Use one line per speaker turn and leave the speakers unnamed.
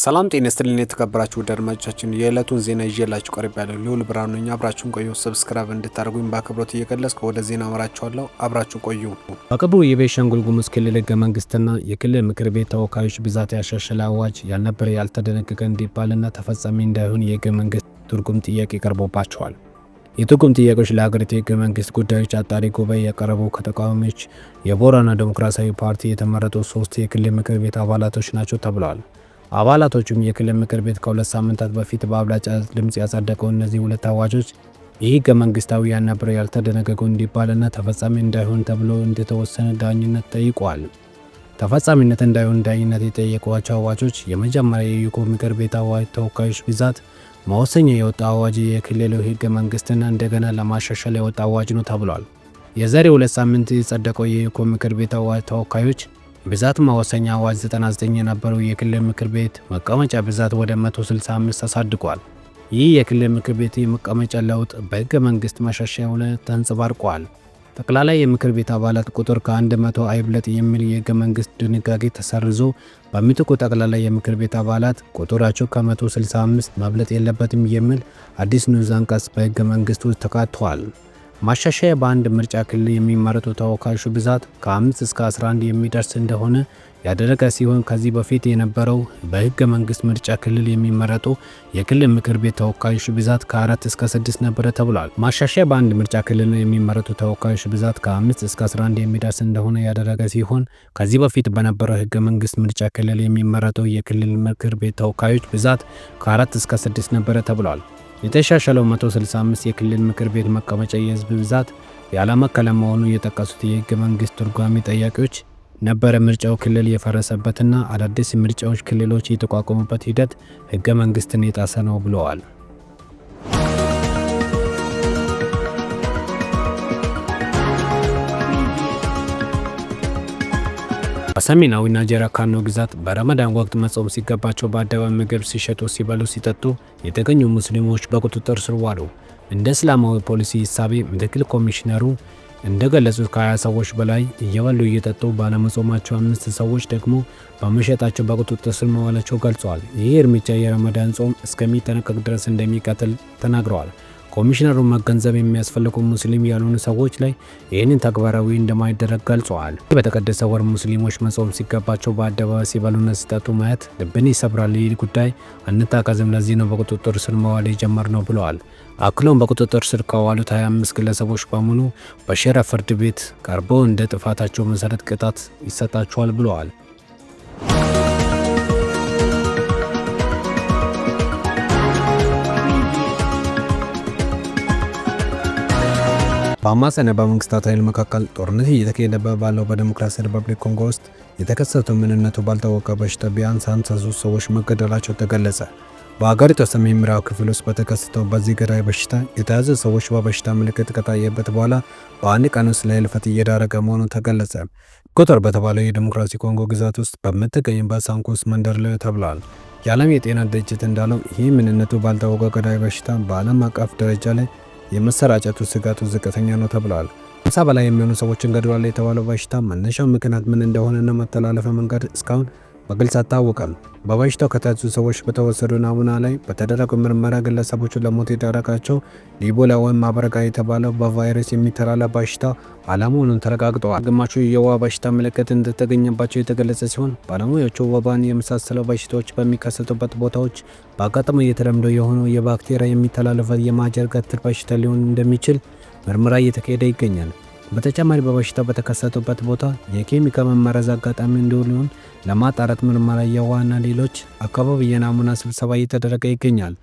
ሰላም ጤና ይስጥልኝ የተከበራችሁ ውድ አድማጮቻችን የዕለቱን ዜና ይዤላችሁ ቀርቤያለሁ። ልዑል ብርሃኑ ነኝ። አብራችሁን ቆዩ። ሰብስክራይብ እንድታደርጉኝ በአክብሮት እየገለጽኩ ወደ ዜና አመራችኋለሁ። አብራችሁ ቆዩ።
በቅርቡ የቤኒሻንጉል ጉሙዝ ክልል ህገ መንግስትና የክልል ምክር ቤት ተወካዮች ብዛት ያሻሸለ አዋጅ ያልነበረ ያልተደነገገ እንዲባልና ተፈጻሚ እንዳይሆን የህገ መንግስት ትርጉም ጥያቄ ቀርቦባቸዋል። የትርጉም ጥያቄዎች ለሀገሪቱ የህገ መንግስት ጉዳዮች አጣሪ ጉባኤ ያቀረቡ ከተቃዋሚዎች የቦረና ዴሞክራሲያዊ ፓርቲ የተመረጡ 3 የክልል ምክር ቤት አባላቶች ናቸው ተብለዋል። አባላቶቹም የክልል ምክር ቤት ከ2 ሳምንታት በፊት በአብላጫ ድምጽ ያጸደቀው እነዚህ 2 አዋጆች የህገ መንግስታዊ ያልነበረ ያልተደነገገ እንዲባልና ተፈጻሚ እንዳይሆን ተብሎ እንደተወሰነ ዳኝነት ጠይቋል። ተፈጻሚነት እንዳይሆን ዳኝነት የጠየቋቸው አዋጆች የመጀመሪያ የዩኮ ምክር ቤት አዋጅ ተወካዮች ብዛት መወሰኛ የወጣ አዋጅ የክልሉ ህገ መንግስትና እንደገና ለማሻሻል የወጣ አዋጅ ነው ተብሏል። የዛሬ 2 ሳምንት የጸደቀው የዩኮ ምክር ቤት አዋጅ ተወካዮች ብዛት መወሰኛ አዋጅ 99 የነበረው የክልል ምክር ቤት መቀመጫ ብዛት ወደ 165 ተሳድጓል። ይህ የክልል ምክር ቤት የመቀመጫ ለውጥ በህገ መንግስት ማሻሻያው ላይ ተንጸባርቋል። ጠቅላላ የምክር ቤት አባላት ቁጥር ከ100 አይብለጥ የሚል የህገ መንግስት ድንጋጌ ተሰርዞ በምትኩ ጠቅላላ የምክር ቤት አባላት ቁጥራቸው ከ165 መብለጥ የለበትም የሚል አዲስ ንዑስ አንቀጽ በህገ መንግስት ውስጥ ተካቷል። ማሻሻያ በአንድ ምርጫ ክልል የሚመረጡ ተወካዮች ብዛት ከ5 እስከ 11 የሚደርስ እንደሆነ ያደረገ ሲሆን ከዚህ በፊት የነበረው በህገ መንግስት ምርጫ ክልል የሚመረጡ የክልል ምክር ቤት ተወካዮች ብዛት ከ4 እስከ 6 ነበረ ተብሏል። ማሻሻያ በአንድ ምርጫ ክልል የሚመረጡ ተወካዮች ብዛት ከ5 እስከ 11 የሚደርስ እንደሆነ ያደረገ ሲሆን ከዚህ በፊት በነበረው ህገ መንግስት ምርጫ ክልል የሚመረጡ የክልል ምክር ቤት ተወካዮች ብዛት ከ4 እስከ 6 ነበረ ተብሏል። የተሻሻለው 165 የክልል ምክር ቤት መቀመጫ የህዝብ ብዛት ያለመከለ መሆኑ የጠቀሱት የህገ መንግስት ትርጓሜ ጠያቂዎች ነበረ ምርጫው ክልል የፈረሰበትና አዳዲስ ምርጫዎች ክልሎች የተቋቋሙበት ሂደት ህገ መንግስትን የጣሰ ነው ብለዋል። በሰሜናዊ ናይጄሪያ ካኖ ግዛት በረመዳን ወቅት መጾም ሲገባቸው በአደባባይ ምግብ ሲሸጡ፣ ሲበሉ፣ ሲጠጡ የተገኙ ሙስሊሞች በቁጥጥር ስር ዋሉ። እንደ እስላማዊ ፖሊሲ ሂሳቤ ምክትል ኮሚሽነሩ እንደገለጹት ከ20 ሰዎች በላይ እየበሉ እየጠጡ ባለመጾማቸው 5 ሰዎች ደግሞ በመሸጣቸው በቁጥጥር ስር መዋላቸው ገልጸዋል። ይህ እርምጃ የረመዳን ጾም እስከሚጠናቀቅ ድረስ እንደሚቀጥል ተናግረዋል። ኮሚሽነሩ መገንዘብ የሚያስፈልጉ ሙስሊም ያልሆኑ ሰዎች ላይ ይህንን ተግባራዊ እንደማይደረግ ገልጸዋል። በተቀደሰ ወር ሙስሊሞች መጾም ሲገባቸው በአደባባይ ሲበሉና ሲጠጡ ማየት ልብን ይሰብራል። ይህ ጉዳይ አንታቀዝም፣ ለዚህ ነው በቁጥጥር ስር መዋል የጀመርነው ብለዋል። አክለውም በቁጥጥር ስር ከዋሉት 25 ግለሰቦች በሙሉ በሸሪዓ ፍርድ ቤት ቀርበው እንደ ጥፋታቸው መሰረት ቅጣት ይሰጣቸዋል ብለዋል። በአማጽያንና በመንግስታት ኃይል መካከል ጦርነት እየተካሄደ ባለው በዲሞክራሲያዊ ሪፐብሊክ ኮንጎ ውስጥ የተከሰተው ምንነቱ ባልታወቀ በሽታ ቢያንስ 53 ሰዎች መገደላቸው ተገለጸ። በአገሪቱ ሰሜን ምዕራብ ክፍል ውስጥ በተከሰተው በዚህ ገዳይ በሽታ የተያዙ ሰዎች በበሽታ ምልክት ከታየበት በኋላ በአንድ ቀን ውስጥ ለህልፈት እየዳረገ መሆኑን ተገለጸ። ኮተር በተባለው የዲሞክራሲ ኮንጎ ግዛት ውስጥ በምትገኝበት ሳንኮስ መንደር ላይ ተብሏል። የዓለም የጤና ድርጅት እንዳለው ይህ ምንነቱ ባልታወቀ ገዳይ በሽታ በዓለም አቀፍ ደረጃ ላይ የመሰራጨቱ ስጋቱ ዝቅተኛ ነው ተብሏል። 50 በላይ የሚሆኑ ሰዎችን ገድሏል የተባለው በሽታ መነሻው ምክንያት ምን እንደሆነና መተላለፊያ መንገድ እስካሁን በግልጽ አልታወቀም። በበሽታው ከተያዙ ሰዎች በተወሰዱ ናሙና ላይ በተደረገው ምርመራ ግለሰቦቹን ለሞት የዳረጋቸው ኢቦላ ወይም ማበረጋ የተባለው በቫይረስ የሚተላለፍ በሽታ አለመሆኑን ተረጋግጧል። ግማሹ የወባ በሽታ ምልክት እንደተገኘባቸው የተገለጸ ሲሆን ባለሙያዎቹ ወባን የመሳሰለው በሽታዎች በሚከሰቱበት ቦታዎች በአጋጣሚ የተለምዶ የሆነው የባክቴሪያ የሚተላለፍ የማጀር ገትር በሽታ ሊሆን እንደሚችል ምርመራ እየተካሄደ ይገኛል። በተጨማሪ በበሽታው በተከሰቱበት ቦታ የኬሚካል መመረዝ አጋጣሚ እንደሆነ ለማጣራት ምርመራ የውሃና ሌሎች አካባቢ የናሙና ስብሰባ እየተደረገ ይገኛል።